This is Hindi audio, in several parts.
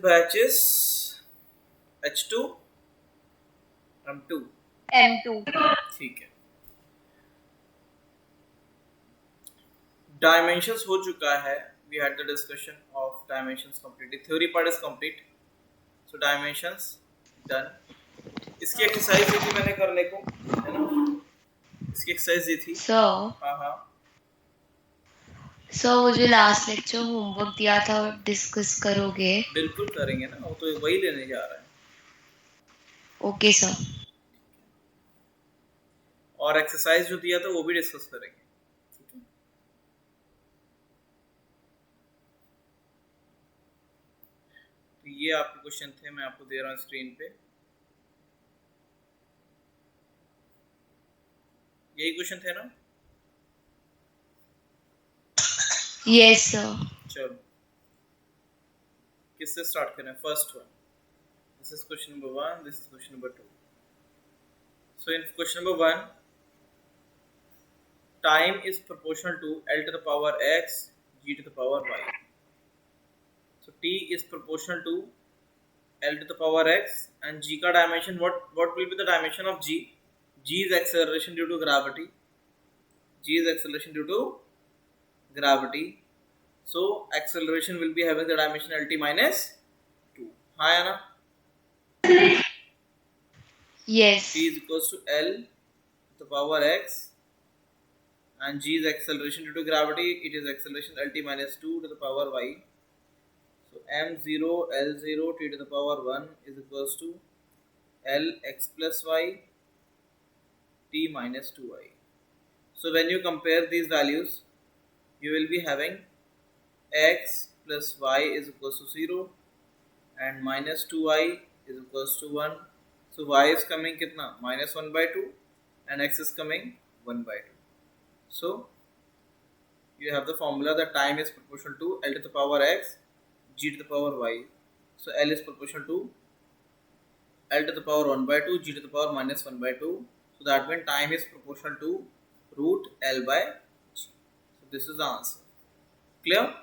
batch is H2 M2. M2. ठीक है. Dimensions हो चुका है. We had the discussion of dimensions completely. Theory part is complete. So dimensions done. इसकी एक्सरसाइज दी थी मैंने करने को, है ना? इसकी एक्सरसाइज दी थी. सर हाँ. सर वो जो लास्ट लेक्चर होमवर्क दिया था डिस्कस करोगे? बिल्कुल करेंगे ना, वो तो वही लेने जा रहा है. Okay sir. और एक्सरसाइज जो दिया था वो भी डिस्कस करेंगे. ठीक है. तो ये आपके क्वेश्चन थे, मैं आपको दे रहा हूँ स्क्रीन पे. यही क्वेश्चन थे ना? Yes sir. चलो किससे स्टार्ट करें? First one. This is question number 1, this is question number 2. So in question number 1, time is proportional to L to the power x, g to the power y. So t is proportional to L to the power x and g का dimension, what will be the dimension of g? G is acceleration due to gravity. G is acceleration due to gravity. So acceleration will be having the dimension Lt minus 2. हाँ है ना? Yes. T is equals to L to the power x and g is acceleration due to gravity. It is acceleration Lt minus 2 to the power y. So m0 L0 t to the power 1 is equals to L x plus y t minus 2y. So when you compare these values, you will be having x plus y is equals to 0 and minus 2y is equals to 1. So y is coming kitna? Minus 1 by 2 and x is coming 1 by 2. So you have the formula that time is proportional to L to the power x, g to the power y. So L is proportional to L to the power 1 by 2, g to the power minus 1 by 2. So that means time is proportional to root L by g. So this is the answer. Clear?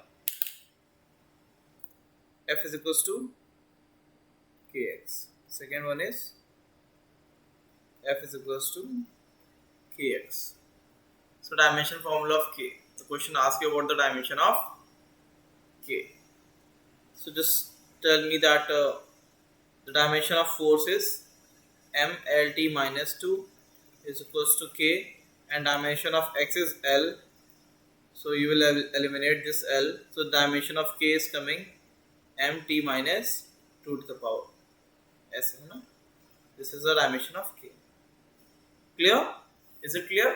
F is equals to kx. Second one is F is equals to kx. So dimension formula of k. The question asks you about the dimension of k. So just tell me that the dimension of force is mlt minus 2 is equals to k and dimension of x is L. So you will eliminate this L. So dimension of k is coming mt minus 2 to the power s. This is the dimension of k. Clear? Is it clear?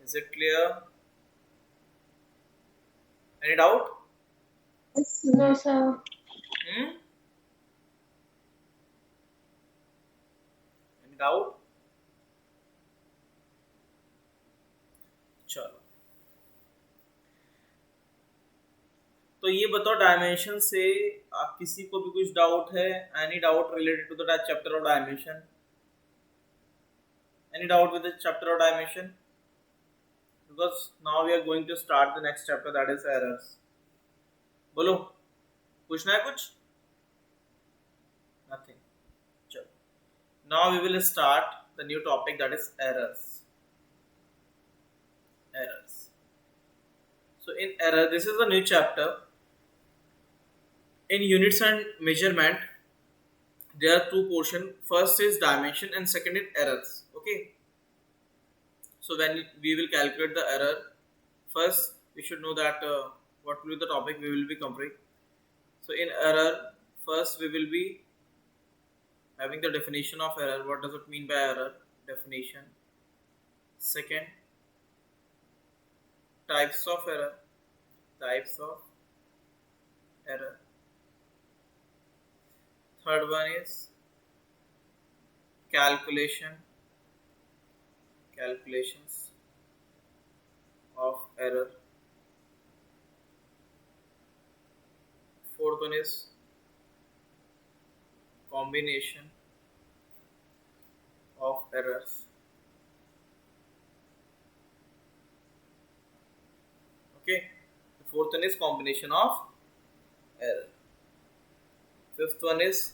Is it clear? Any doubt? No, sir. Any doubt? चलो तो ये बताओ डायमेंशन से आप किसी को भी कुछ डाउट है? Any doubt related to the chapter of dimension? Any doubt with the chapter of dimension? Because now we are going to start the next chapter that is errors. बोलो पूछना है कुछ? नथिंग. चलो now we will start the new topic that is errors. Errors. So in error, this is a new chapter. In units and measurement, there are two portions. First is dimension and second is errors. Okay. So when we will calculate the error, first we should know that what will be the topic we will be covering. So in error, first we will be having the definition of error. What does it mean by error? Definition. Second, types of error. Types of error. Third one is calculations of error. Fourth one is combination of errors. Okay. The fourth one is combination of error. Fifth one is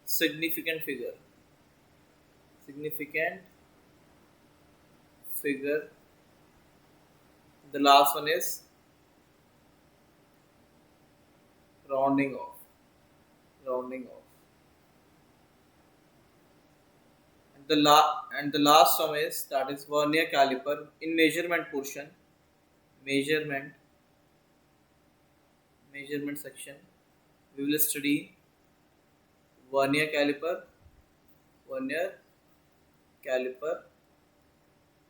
significant figure. Significant figure. The last one is rounding off. Rounding off. And the last term is that is vernier caliper in measurement portion. Measurement section. We will study vernier caliper.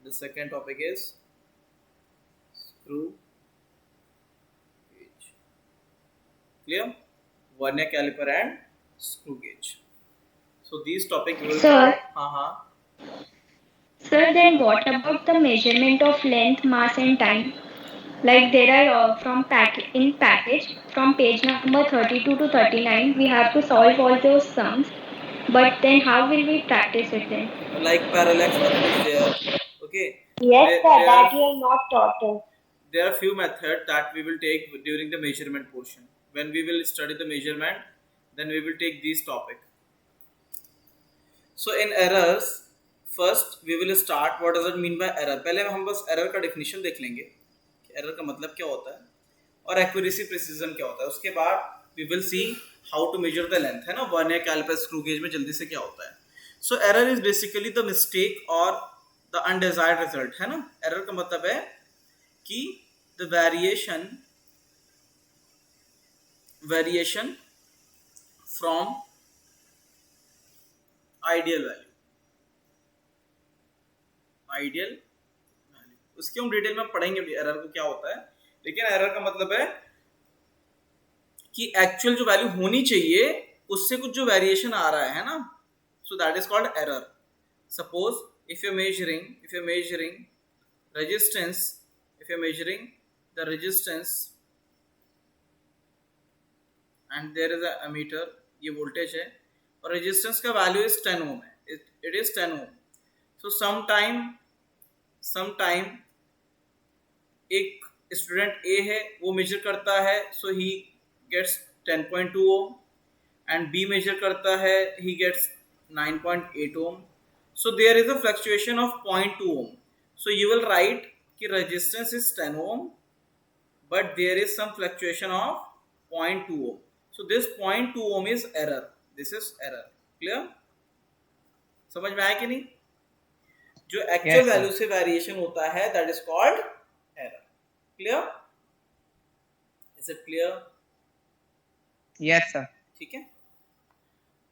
The second topic is screw gauge. Clear? Vernier caliper and screw gauge. So these topics will. Sir. Sir, then what about the measurement of length, mass and time? Like there are from package from page number 32 to 39, we have to solve all those sums. But then how will we practice it then? Like parallax method is there. Okay. Yes, sir, that you have not taught us. There are few methods that we will take during the measurement portion. When we will study the measurement, then we will take these topic. So in errors, first we will start what does it mean by error. पहले हम बस error का definition देख लेंगे. Error का मतलब क्या होता है और accuracy precision क्या होता है. उसके बाद we will see how to measure the length, है ना. vernier caliper, screw gauge में जल्दी से क्या होता है. So error is basically the mistake or the undesired result, है ना. Error का मतलब है कि the variation from ideal value. उसके हम डिटेल में पढ़ेंगे एरर को क्या होता है. लेकिन एरर का मतलब है कि एक्चुअल जो वैल्यू होनी चाहिए उससे कुछ जो वेरिएशन आ रहा है ना. सो that is called error. Suppose if you're measuring resistance, if you're measuring the resistance and there is a ammeter, ये वोल्टेज है और रेजिस्टेंस का वैल्यू इज 10 ओम है. It is 10 ohm. So sometime एक स्टूडेंट ए है वो मेजर करता है, so he gets 10.2 ohm and B measure करता है, he gets 9.8 ohm. So there is a fluctuation of 0.2 ohm. So you will write कि resistance is 10 ohm, but there is some fluctuation of 0.2 ohm. So this 0.2 ohm is error. This is error. Clear? समझ में आया कि नहीं? जो actual value से variation होता है, that is called error. Clear? Is it clear? Yes sir. ठीक है.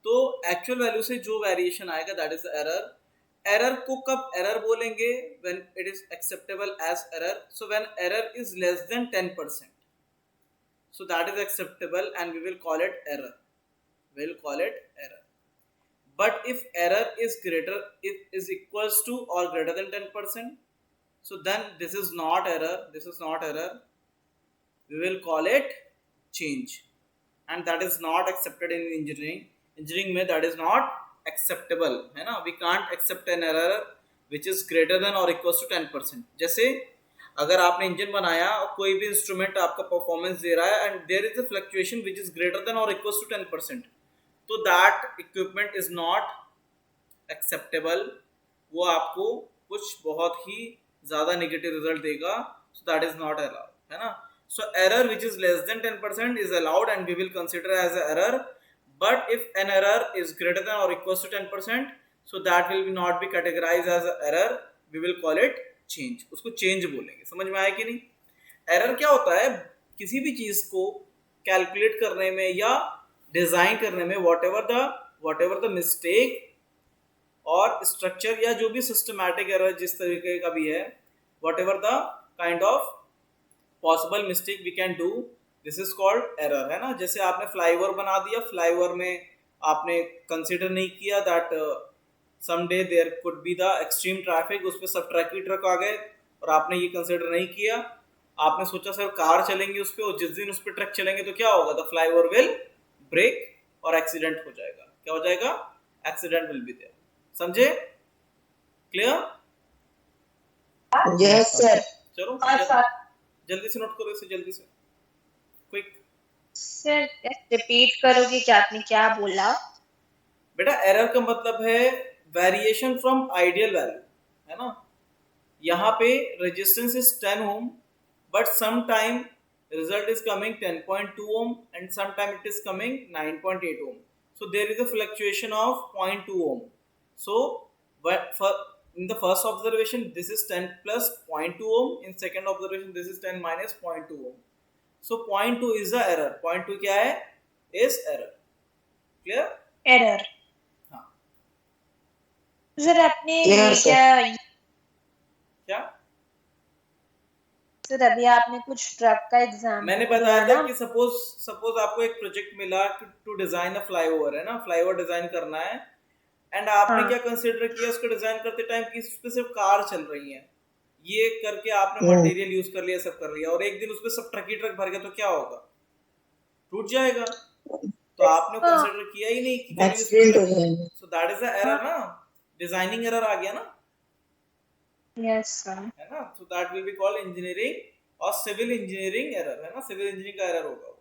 तो एक्चुअल वैल्यू से जो वेरिएशन आएगा that is the error. Error को कब एरर बोलेंगे? When it is acceptable as error. So when error is less than 10%, so that is acceptable and we will call it error. But if error is greater is equals to और greater than 10%, so then this is not error. We will call it change and that is not accepted in engineering में. दैट इज नॉट एक्सेप्टेबल, है ना. We can't accept an error which is greater than और इक्वल टू 10%. जैसे अगर आपने इंजन बनाया और कोई भी इंस्ट्रूमेंट आपका परफॉर्मेंस दे रहा है and there is a fluctuation which is greater than और इक्वल टू 10%, तो that equipment is not acceptable. वो आपको कुछ बहुत ही ज़्यादा नेगेटिव रिजल्ट देगा. So that is not allowed, है ना. So error which is less than 10% is allowed and we will consider as a error. But if an error is greater than or equals to 10%, so that will not be categorized as an error. We will call it change. उसको change बोलेंगे. समझ में आया कि नहीं? Error क्या होता है? किसी भी चीज को कैलकुलेट करने में या डिजाइन करने में whatever the mistake और स्ट्रक्चर या जो भी सिस्टमैटिक एरर जिस तरीके का भी है, whatever the kind of possible mistake we can do, this is called error, है ना. जैसे आपने फ्लाईओवर बना दिया, फ्लाईओवर में आपने कंसिडर नहीं किया that someday there could be the extreme traffic, उस पर सब ट्रक ही ट्रक आ गए और आपने ये कंसिडर नहीं किया. आपने सोचा सर कार चलेंगे उस पर, और जिस दिन उस पर ट्रक चलेंगे तो क्या होगा? द फ्लाईओवर विल ब्रेक और एक्सीडेंट हो जाएगा. क्या हो जाएगा? Accident will be there. समझे? क्लियर? Yes, sir. चलो हाँ सर। जल्दी से नोट करो इसे, जल्दी से, क्विक। सर रिपीट करोगे क्या आपने क्या बोला? बेटा एरर का मतलब है वेरिएशन फ्रॉम आइडियल वैल्यू, है ना। यहाँ पे resistance is 10 ohm, but some time result is coming 10.2 ohm and sometime it is coming 9.8 ohm. So there is a fluctuation of 0.2 ohm. So in the first observation this is 10 plus 0.2 ohm, in second observation this is 10 minus 0.2 ohm. So 0.2 is the error. 0.2 क्या है? Is error. Clear? एरर। हाँ। सर आपने Clear, sir. क्या? सर अभी आपने कुछ ट्रक का एग्जाम मैंने बताया था कि सपोज आपको एक प्रोजेक्ट मिला टू डिजाइन अ फ्लाईओवर, है ना, फ्लाईओवर डिजाइन करना है, एंड आपने हाँ। क्या कंसीडर किया उसको डिजाइन करते टाइम कि इस पे सिर्फ कार चल रही है, ये करके आपने हम्म। मटेरियल यूज कर लिया, सब कर लिया, और एक दिन उसपे सब ट्रक ही ट्रक भर गया तो क्या होगा? टूट जाएगा। तो आपने कंसीडर किया ही नहीं कि Accident हो जाएगा. सो दैट इज द एरर ना, डिजाइनिंग एरर आ गया ना, यस सर। है ना। So that will be called engineering और सिविल इंजीनियरिंग एरर, है ना, सिविल इंजीनियरिंग का एरर होगा वो।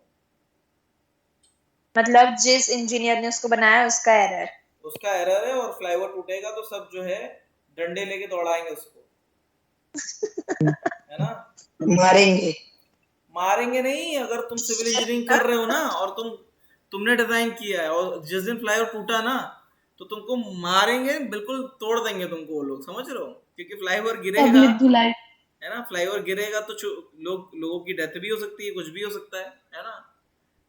मतलब जिस इंजीनियर ने उसको बनाया उसका एरर। उसका एरर है, और फ्लाईओवर टूटेगा तो सब जो है डंडे लेके दौड़ाएंगे उसको, है ना। मारेंगे. मारेंगे नहीं, अगर तुम सिविल इंजीनियरिंग कर रहे हो ना और तुमने डिजाइन किया है और जिस दिन फ्लाईओवर टूटा ना तो तुमको मारेंगे, बिल्कुल तोड़ देंगे तुमको वो लोग, समझ रहे हो, क्योंकि फ्लाईओवर गिरेगा, है ना, फ्लाईओवर गिरेगा तो लोगों की डेथ भी हो सकती है, कुछ भी हो सकता है ना।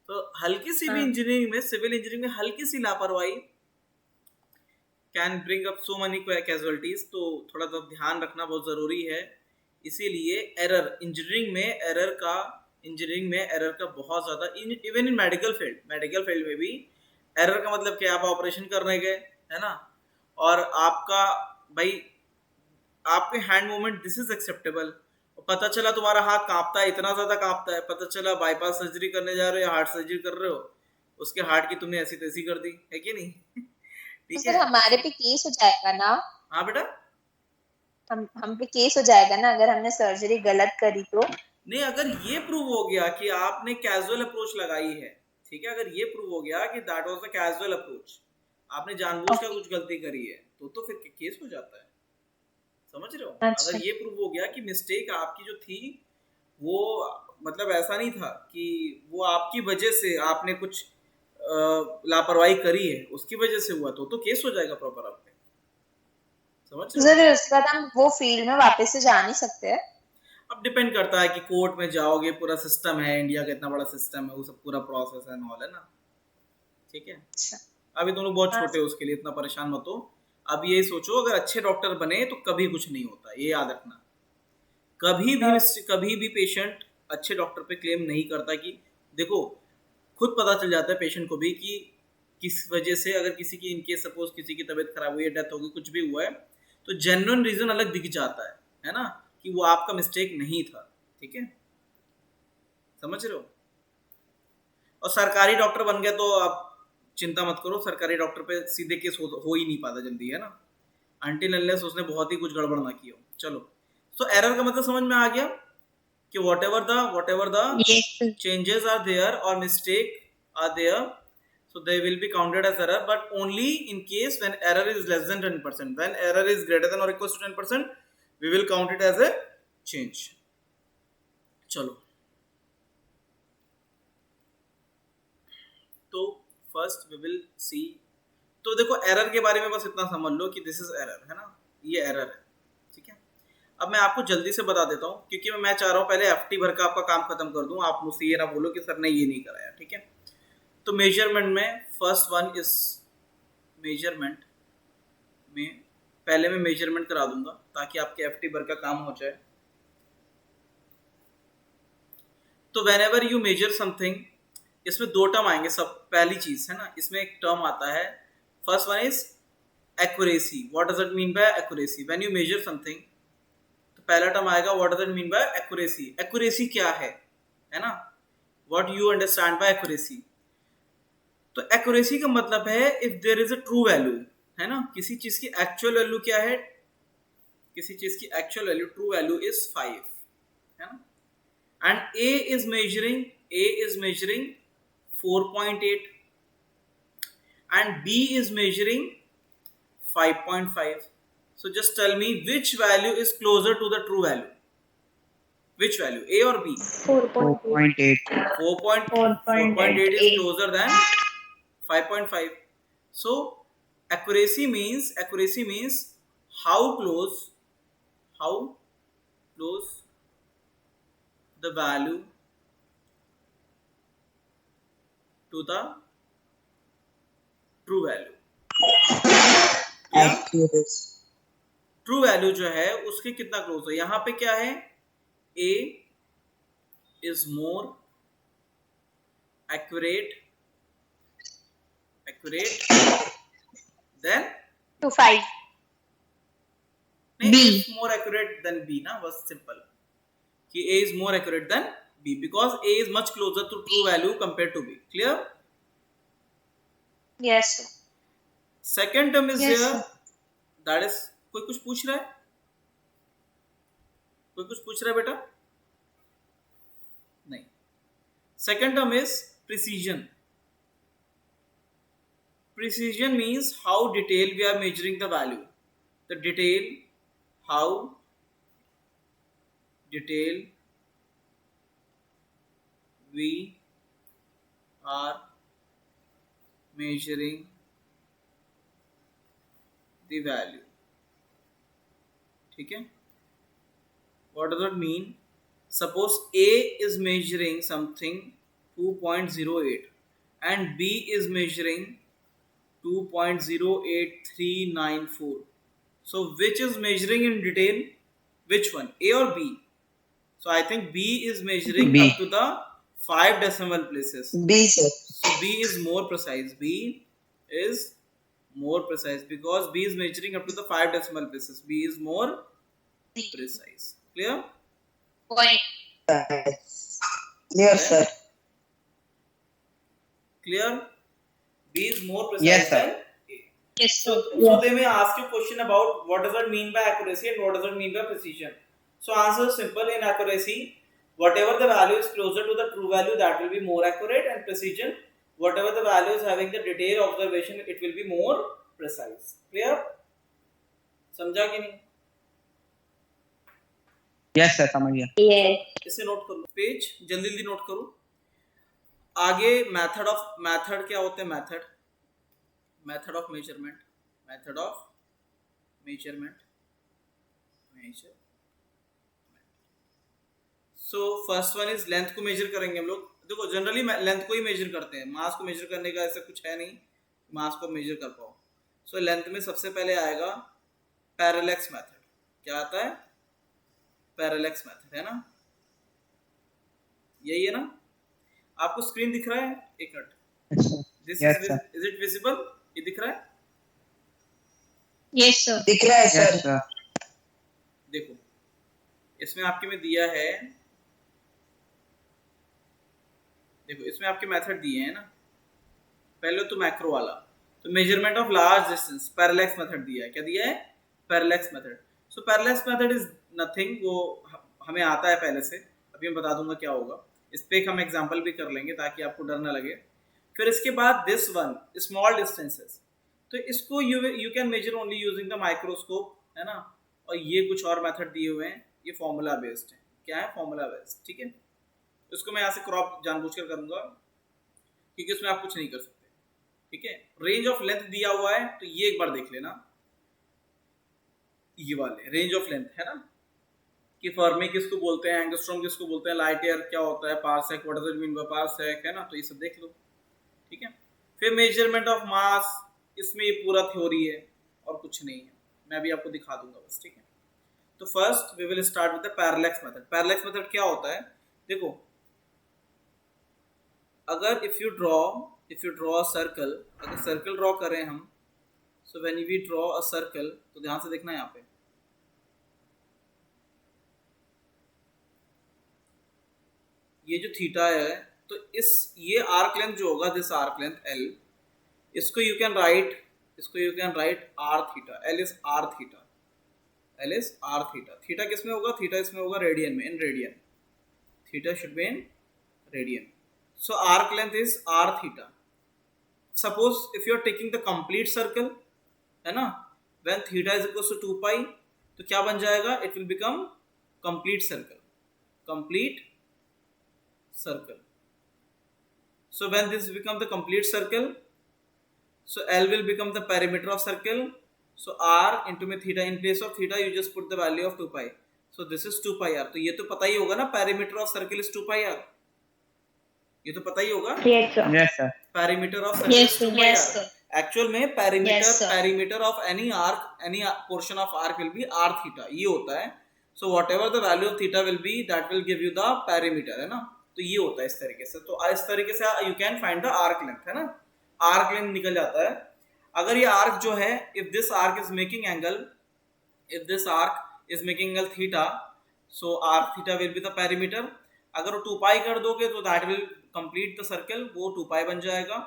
तो हल्की सी भी इंजीनियरिंग में, सिविल इंजीनियरिंग में हल्की सी लापरवाही can bring up so many casualties, तो थोड़ा सा ध्यान रखना बहुत जरूरी है। इसीलिए एरर इंजीनियरिंग में एरर का बहुत ज्यादा, इवन इन मेडिकल फील्ड में भी एरर का मतलब क्या, आप ऑपरेशन करने गए, है ना, और आपका भाई आपके hand movement this is acceptable, पता चला तुम्हारा हाथ कांपता है, इतना ज्यादा कांपता है, पता चला बाईपास सर्जरी करने जा रहे हो या हार्ट सर्जरी कर रहे हो, उसके हार्ट की तुमने ऐसी तैसी कर दी, है कि नहीं? ठीक सर है, हमारे पे केस हो जाएगा ना? हाँ बेटा, हम पे केस हो जाएगा ना अगर हमने सर्जरी गलत करी तो? नहीं, अगर ये प्रूव हो गया कि आपने कैजुअल अप्रोच लगाई है, ठीक है, अगर ये प्रूव हो गया कि that was a casual approach, आपने जानबूझकर कुछ गलती करी है, तो फिर केस हो जाता है, समझ रहे हो। अच्छा। अगर ये प्रूव हो गया कि मिस्टेक आपकी जो थी वो मतलब ऐसा नहीं था कि वो आपकी वजह से आपने कुछ लापरवाही करी है, उसकी वजह से हुआ, तो केस हो जाएगा प्रॉपर आप पे, समझ रहे हो। सर उसके बाद हम वो फील्ड में वापस से जा नहीं सकते? अब डिपेंड करता है कि कोर्ट में जाओगे, पूरा सिस्टम है, इंडिया का इतना बड़ा सिस्टम है, वो सब पूरा प्रोसेस है, नॉल है ना, ठीक है। अच्छा। अभी दोनों बहुत छोटे हो, उसके लिए इतना परेशान मत हो। अब ये सोचो अगर अच्छे डॉक्टर बने तो कभी कुछ नहीं होता, ये याद रखना। कभी भी पेशेंट अच्छे डॉक्टर पे क्लेम नहीं करता कि देखो, खुद पता चल जाता है पेशेंट को भी कि किस वजह से, अगर किसी की इनकेस सपोज किसी की तबीयत खराब हुई है, डेथ होगी, कुछ भी हुआ है, तो जेन्युइन रीजन अलग दिख जाता है ना, कि वो आपका मिस्टेक नहीं था, ठीक है, समझ रहे हो। और सरकारी डॉक्टर बन गया तो आप चिंता मत करो, सरकारी डॉक्टर पे सीधे केस हो ही नहीं पाता जल्दी, है ना, अनटिल अनलेस उसने बहुत ही कुछ गड़बड़ ना किया हो। चलो, तो एरर का मतलब समझ में आ गया कि whatever the changes are there or mistake are there, so they will be counted as error, but only in case when error is less than 10%. When error is greater than or equals to 10%, we will count it as a change. चलो, तो फर्स्ट वी विल सी, तो देखो एरर के बारे में बस इतना समझ लो कि दिस इज एरर, है ना, ये एरर है, ठीक है। अब मैं आपको जल्दी से बता देता हूँ, क्योंकि मैं चाह रहा हूँ पहले एफटी भर का आपका काम खत्म कर दूँ, आप मुझसे ये ना बोलो कि सर ने ये नहीं कराया, ठीक है। तो मेजरमेंट में फर्स्ट वन इज मेजरमेंट में, पहले मैं मेजरमेंट करा दूंगा ताकि आपके एफटी भर का काम हो जाए। तो whenever you measure something, इसमें दो टर्म आएंगे, सब पहली चीज है ना, इसमें एक टर्म आता है, first one is accuracy. What does it mean by accuracy? When you measure something, तो पहला टर्म आएगा what does it mean by accuracy. Accuracy क्या है ना, what you understand by accuracy. तो एक्यूरेसी का मतलब है if there is a true value, है ना, किसी चीज की एक्चुअल वैल्यू क्या है, किसी चीज की actual value, true value is 5, है ना, and A is measuring 4.8 and B is measuring 5.5. So just tell me which value is closer to the true value. Which value, A or B? 4.8. 4.8. 4.8 is closer than 5.5. So accuracy means how close the value to the true value. Accuracy. True value जो है उसके कितना क्लोज है. यहाँ पे क्या है, A is more accurate than To 5. नहीं, A is more accurate than B ना, बस सिंपल कि A is more accurate than B because A is much closer to true value compared to B. Clear? Yes, sir. Second term is Yes, here. sir. That is, कोई कुछ पूछ रहा है? कोई कुछ पूछ रहा है बेटा? नहीं. Second term is precision. Precision means how detailed we are measuring the value. The detail, how detailed we are measuring the value. ठीक है? What does that mean? Suppose A is measuring something 2.08 and B is measuring 2.08394. So which is measuring in detail? Which one, A or B? So I think B is measuring B. up to the 5 decimal places. B, sir. So B is more precise. B is more precise because B is measuring up to the 5 decimal places. B is more precise. Clear? Point. Yes, sir. Clear? B is more precise Yes, sir. than A. Yes, So, sir. so they may ask you question about what does it mean by accuracy and what does it mean by precision. So answer is simple. In accuracy, whatever the value is closer to the true value, that will be more accurate, and precision, whatever the value is having the detailed observation, it will be more precise. Clear? समझा कि नहीं? Yes, sir. समझ गया. Yes. इसे नोट कर लो, पेज जल्दी जल्दी नोट करो. आगे मेथड क्या होते हैं? Method of measurement. So first one is length को मेजर करेंगे हम लोग. देखो जनरली लेंथ को ही मेजर करते हैं, मास को मेजर करने का ऐसा कुछ है नहीं, मास को मेजर कर पाओ. सो लेंथ में सबसे पहले आएगा पैरेलैक्स मेथड. क्या आता है? पैरेलैक्स मेथड, है ना? यही है ना? आपको स्क्रीन दिख रहा है? एक minute. Yes, sir. This Yes, sir. Is it visible? ये दिख रहा है? Yes, sir. दिख रहा है, Yes, सर. sir. देखो इसमें आपके में दिया है, देखो इसमें आपके मेथड दिए हैं ना. पहले तो मैक्रो वाला, तो measurement of large distance, parallax method दिया है. क्या दिया है? Parallax method. So parallax method is nothing, वो हमें आता है पहले से. अभी मैं बता दूंगा क्या होगा. इस पे एक हम एग्जांपल भी कर लेंगे ताकि आपको डर ना लगे. फिर इसके बाद दिस वन, स्मॉल डिस्टेंसेस, तो इसको you can measure only using the microscope, है ना. और ये कुछ और मेथड दिए हुए हैं, ये फॉर्मूला बेस्ड है. क्या है? Formula based. ठीक है, इसको मैं यहाँ से क्रॉप जानबूझकर करूंगा क्योंकि इसमें आप कुछ नहीं कर सकते. ठीक है, रेंज ऑफ लेंथ दिया हुआ है, तो ये एक बार देख लेना. ये वाले रेंज ऑफ लेंथ है ना, कि फर्मी किसको बोलते हैं, एंगस्ट्रॉम किसको बोलते हैं, लाइट ईयर क्या होता है, parsec, what does it mean bye parsec, है ना. तो ये सब देख लो. ठीक है, फिर मेजरमेंट ऑफ मास, इसमें ये पूरा थ्योरी है और कुछ नहीं है, मैं अभी आपको दिखा दूंगा बस. ठीक है, तो first we will start with the parallax method. Parallax method क्या होता है? देखो, अगर if you draw a circle, अगर सर्कल ड्रॉ करें हम, so when we draw a circle, तो ध्यान से देखना यहाँ पे, ये जो थीटा है, तो ये आर्क लेंथ जो होगा, दिस आर्क लेंथ L, इसको you can write r theta. L is r theta. L is r theta. Theta किस में होगा? थीटा इसमें होगा रेडियन में, in radian. Theta should be in radian. So arc length is r theta. Suppose if you are taking the complete circle, है ना, when theta is equals to 2 pi, तो क्या बन जाएगा? It will become complete circle. Complete circle. So when this become the complete circle, so L will become the perimeter of circle. So r into में theta, in place of theta you just put the value of 2 pi. So this is 2 pi r. तो ये तो पता ही होगा ना, perimeter of circle is 2 pi r. ये तो पता ही होगा. Yes, sir. Yes, sir. Perimeter of circle Yes, is 2 sir. pi Yes, r. sir. Actual में perimeter Yes, sir. perimeter of any arc, any portion of arc will be r theta. ये होता है. So whatever the value of theta will be, that will give you the perimeter, है ना. तो ये होता है इस तरीके से. तो इस तरीके से you can find the arc length, है ना. Arc length निकल जाता है. अगर ये arc जो है, if this arc is making angle, if this arc is making angle theta, so r theta will be the perimeter. अगर वो 2 pi कर दोगे तो that will complete the circle, वो 2 pi बन जाएगा.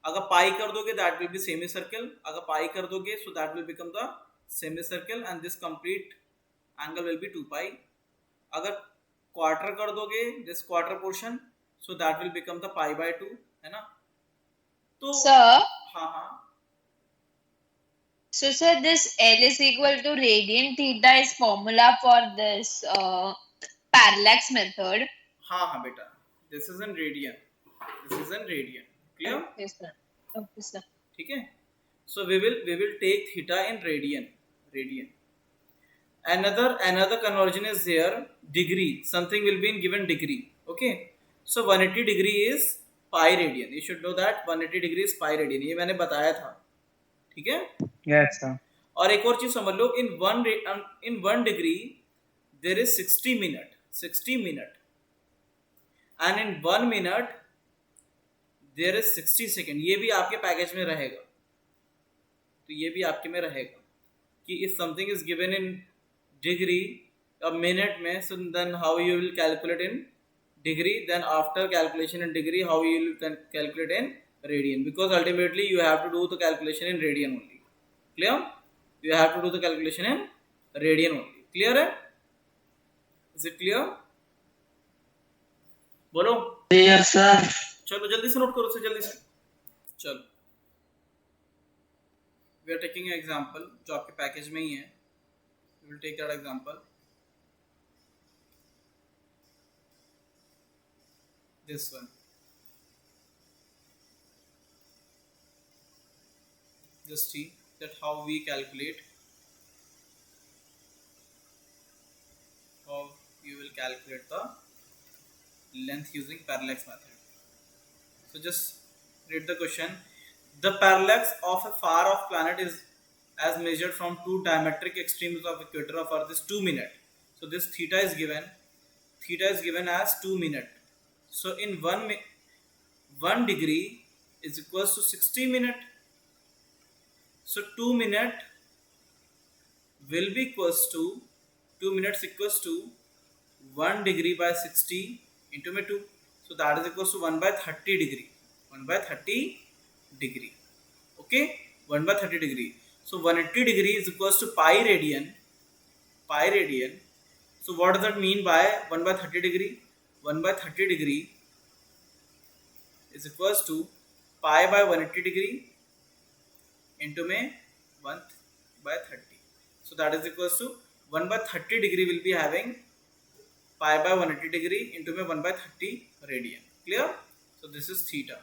अगर pi कर दोगे that will be semi circle. अगर pi कर दोगे so that will become the semi circle and this complete angle will be 2 pi. अगर quarter कर दोगे this quarter portion, so that will become the pi by 2, है ना. तो Sir, हाँ so sir, this L is equal to radian theta is formula for this parallax method. हाँ बेटा, this is in radian, clear? Okay, sir. Okay, sir. ठीक है. So we will take theta in radian. Another conversion is there, degree. Something will be in given degree. Okay. So 180 degree is pi radian. You should know that 180 degree is pi radian. ये मैंने बताया था. ठीक है. Yes, sir. और एक और चीज समझ लो, in 1 degree there is 60 minute. And in 1 minute there is 60 second. ये भी आपके पैकेज में रहेगा. तो ये भी आपके में रहेगा कि if something is given in degree a minute में, so then how you will calculate in degree, then after calculation in degree how you will calculate in radian, because ultimately you have to do the calculation in radian only. Clear? You have to do the calculation in radian only. Clear है? Is it clear? बोलो. Clear, sir. चलो जल्दी से नोट करो से, जल्दी से. चलो, we are taking an example जो आपके पैकेज में ही है. We will take that example. This one. Just see that how we calculate, how you will calculate the length using parallax method. So just read the question. The parallax of a far off planet is as measured from two diametric extremes of equator of Earth is 2 minutes. So this theta is given as 2 minutes. So in 1 degree is equals to 60 minutes. So 2 minutes will be equals to 2 minutes equals to 1 degree by 60 into 2. So that is equals to 1 by 30 degree. 1 by 30 degree. Okay, 1 by 30 degree. So 180 degree is equals to pi radian. So what does that mean by 1 by 30 degree? 1 by 30 degree is equals to pi by 180 degree into 1 by 30. So that is equals to 1 by 30 degree will be having pi by 180 degree into 1 by 30 radian. Clear? So this is theta.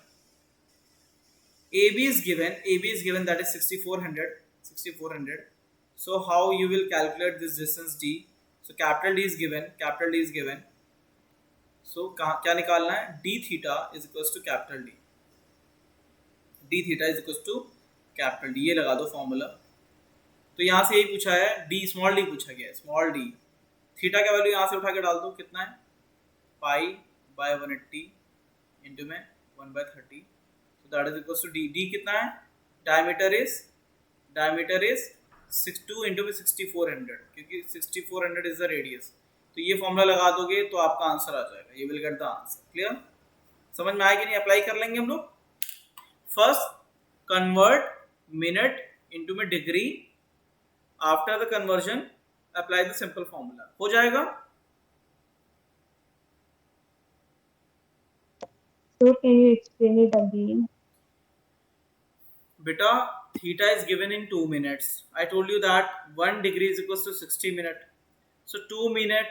AB is given that is 6400. So how you will calculate this distance D? So capital D is given. So क्या निकालना है? D theta is equals to capital D. D theta is equals to capital D. ये लगा दो फॉर्मूला. तो यहाँ से यही पूछा है, D स्मॉल d पूछा गया है, स्मॉल d. थीटा का वैल्यू यहाँ से उठा के डाल दो, कितना है? पाई बाय 180 इंटू में 1 by 30. So that is equals to D. D कितना है? Diameter is 2 into 6400, क्योंकि 6400 is the radius. तो ये फॉर्मूला लगा दोगे तो आपका आंसर आ जाएगा. ये will get the answer. Clear? समझ में आएगी नहीं? अप्लाई कर लेंगे हम लोग. फर्स्ट कन्वर्ट मिनट इनटू में degree. After the conversion apply the simple formula, हो जाएगा। So can you explain it again? Beta, theta is given in 2 minutes. I told you that 1 degree is equals to 60 minutes. So 2 minute.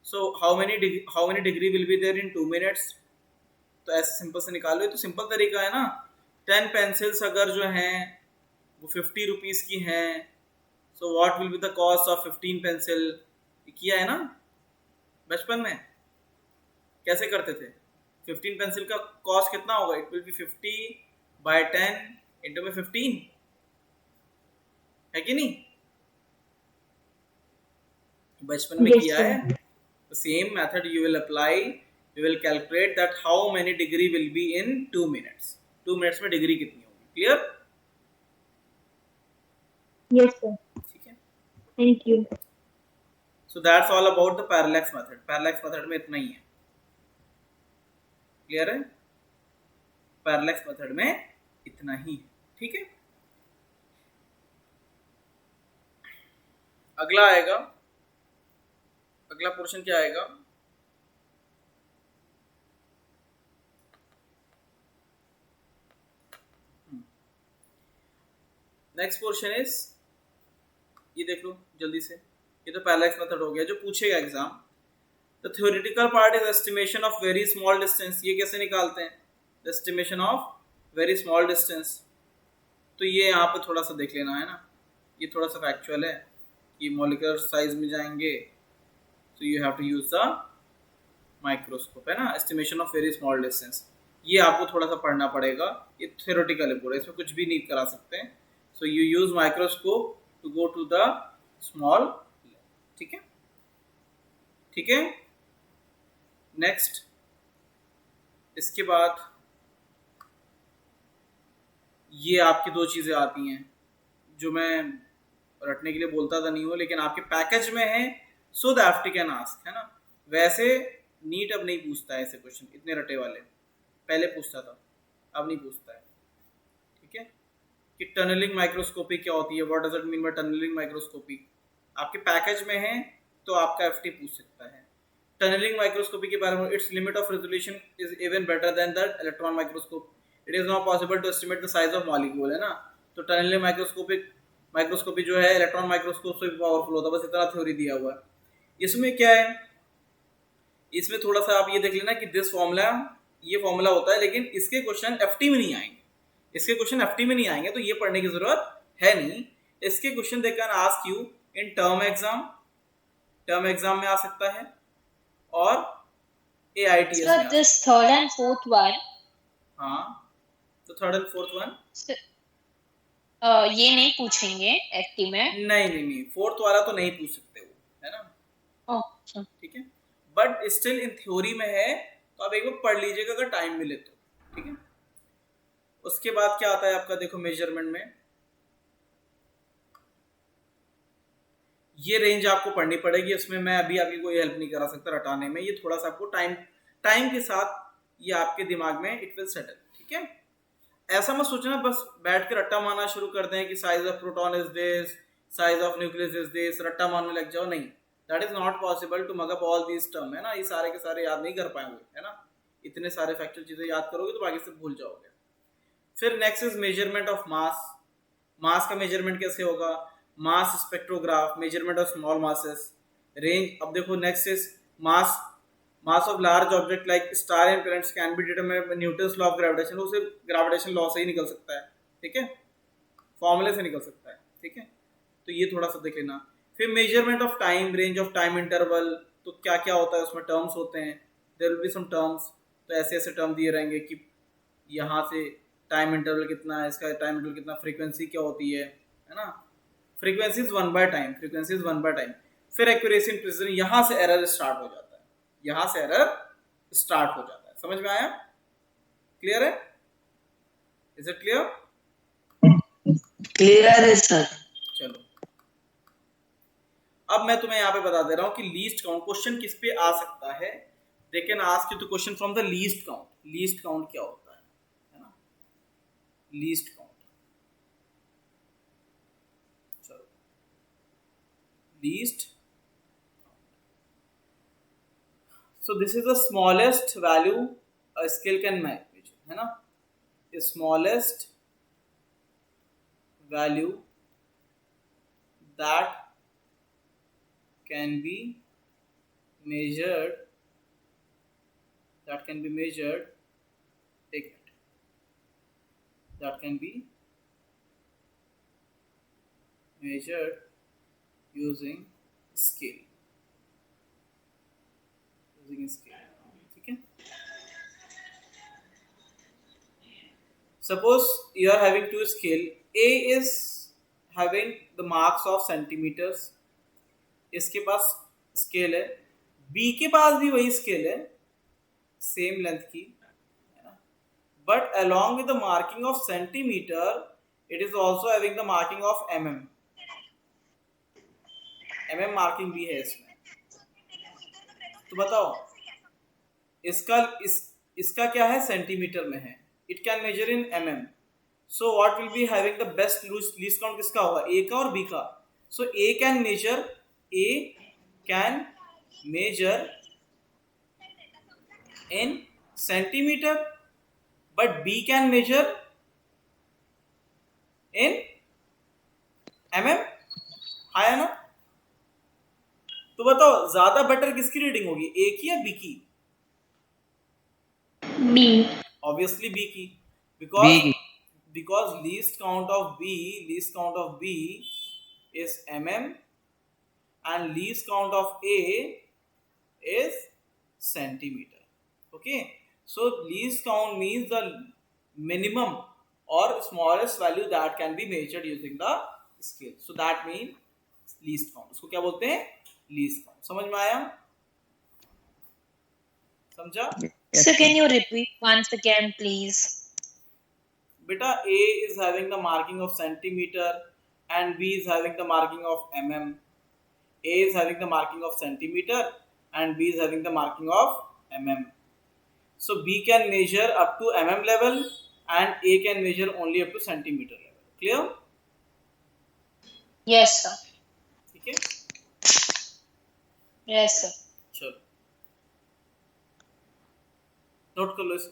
So how many degree will be there in 2 minutes? तो ऐसे सिंपल से निकाल लो। तो सिंपल तरीका है ना, 10 पेंसिल्स अगर जो हैं वो 50 रुपीज़ की हैं, so what will be the cost of 15 pencil. किया है ना बचपन में, कैसे करते थे? 15 पेंसिल का कॉस्ट कितना होगा? इट विल बी 50/10 इंटू में 15, है कि नहीं? बचपन में Yes, किया sir. है। The same method you will apply. You will calculate that how many degree will be in 2 minutes. 2 minutes में डिग्री कितनी होगी? क्लियर? Yes, sir. ठीक है। Thank you. So that's all about the parallax method. Parallax method में इतना ही है। क्लियर है? पैरेलैक्स मेथड में इतना ही है। ठीक है। अगला आएगा, अगला पोर्शन क्या आएगा? नेक्स्ट पोर्शन इज, ये देख लो जल्दी से, ये तो पैरेलैक्स मेथड हो गया जो पूछेगा exam. The theoretical part is estimation of very small distance. ये कैसे निकालते हैं? Estimation of very small distance. तो ये यहाँ पे थोड़ा सा देख लेना है ना, ये थोड़ा सा फैक्चुअल है कि मॉलिक्यूलर साइज में जाएंगे तो you have to use the microscope, है ना। Estimation of very small distance, ये आपको थोड़ा सा पढ़ना पड़ेगा, ये थ्योरेटिकल है पूरा, इसमें कुछ भी नहीं करा सकते हैं। So you use microscope to go to the small, ठीक है। ठीक है। नेक्स्ट, इसके बाद ये आपकी दो चीज़ें आती हैं जो मैं रटने के लिए बोलता था नहीं हूँ, लेकिन आपके पैकेज में है, so the FT can ask, है ना। वैसे नीट अब नहीं पूछता है ऐसे क्वेश्चन, इतने रटे वाले, पहले पूछता था, अब नहीं पूछता है। ठीक है। कि टनलिंग माइक्रोस्कोपी क्या होती है, what does it mean by tunnelling microscopy, आपके पैकेज में है तो आपका एफटी पूछ सकता है। टनलिंग माइक्रोस्कोपी के बारे में, its limit of resolution is even better than the electron microscope, it is not possible to estimate the size of molecule, है ना। तो टनलिंग माइक्रोस्कोपी जो है इलेक्ट्रॉन माइक्रोस्कोप से भी पावरफुल होता है, बस इतना थ्योरी दिया हुआ है। इसमें क्या है, इसमें थोड़ा सा आप ये देख लेना कि दिस फॉर्मूला, ये फॉर्मूला होता है, लेकिन इसके क्वेश्चन एफटी में नहीं आएंगे, इसके क्वेश्चन एफटी में नहीं आएंगे, तो ये पढ़ने की जरूरत है नहीं। इसके question they can ask you in term exam, term exam में आ सकता है, और AITS So में this third and fourth one, हाँ, तो थर्ड एंड फोर्थ वन ये नहीं पूछेंगे एफटी में। नहीं, फोर्थ वाला तो नहीं पूछ सकते वो, है ना। अच्छा, ठीक है। बट स्टिल इन थ्योरी में है, तो आप एक बार पढ़ लीजिएगा अगर टाइम मिले तो। ठीक है। उसके बाद क्या आता है आपका, देखो मेजरमेंट में ये रेंज आपको पढ़नी पड़ेगी, उसमें मैं अभी आपकी कोई हेल्प नहीं करा सकता रटाने में, ये थोड़ा सा आपको टाइम के साथ ये आपके दिमाग में इट विल सेटल। ठीक है। ऐसा मत सोचना बस बैठ के रट्टा मारना शुरू कर दें कि size of proton is this, size of nucleus is this, रट्टा मारने लग जाओ, नहीं, that is not possible to mug up all these term, है ना। ये सारे के सारे याद नहीं कर पाएंगे, है ना। इतने सारे फैक्चुअल चीजें याद करोगे तो बाकी से भूल जाओगे। फिर next is measurement of mass. Mass का मेजरमेंट कैसे होगा, mass spectrograph, measurement of small masses, range. अब देखो next is mass of large object like star and planets can be determined by Newton's law of gravitation, उसे ग्रेविटेशन लॉ से ही निकल सकता है। ठीक है, फॉर्मूले से निकल सकता है। ठीक है, तो ये थोड़ा सा देख लेना। फिर measurement of time, range of time interval, तो क्या क्या होता है उसमें, टर्म्स होते हैं, there will be some terms, तो ऐसे ऐसे टर्म दिए रहेंगे कि यहाँ से टाइम इंटरवल कितना है, इसका टाइम इंटरवल कितना, फ्रीक्वेंसी क्या होती है ना। फ्रीक्वेंसी इज 1/टाइम, फ्रीक्वेंसी इज 1/टाइम। फिर एक्यूरेसी एंड प्रिसिजन, यहाँ से एरर स्टार्ट हो जाता है, यहाँ से एरर स्टार्ट हो जाता है। समझ में आया? क्लियर है? Is it clear? क्लियर है सर। चलो, अब मैं तुम्हें यहाँ पे बता दे रहा हूँ कि लीस्ट काउंट क्वेश्चन किस पे आ सकता है। They can ask you two question from the least count. Least count क्या होता है ना, लीस्ट काउंट। चलो, least. So this is the smallest value a scale can measure, है ना? The smallest value that can be measured. Take it. That can be measured using scale. ठीक है? Suppose you are having two scale. A is having the marks of centimeters. इसके पास स्केल है. B के पास भी वही स्केल है, सेम लेंथ की, but along with the marking of centimeter, it is also having the marking of mm. mm marking भी है इसमें. तो बताओ इसका क्या है, सेंटीमीटर में है. It can measure in mm. So what will be having the best least count किसका होगा, A का और B का. So A can measure in centimeter, but B can measure in mm. आया ना? तो बताओ ज्यादा बेटर किसकी रीडिंग होगी, A की या B की? B. Obviously B की, B. because least count of B is mm and least count of A is centimeter. Okay, so least count means the minimum or smallest value that can be measured using the scale. So that means least count. उसको क्या बोलते हैं, least count. समझ में आया? समझा? So can you repeat once again, please? Beta, A is having the marking of centimeter and B is having the marking of mm. A is having the marking of centimeter and B is having the marking of mm. So B can measure up to mm level and A can measure only up to centimeter level. Clear? Yes, sir. ठीक है? Yes, sir. चलो नोट कर लो इसे.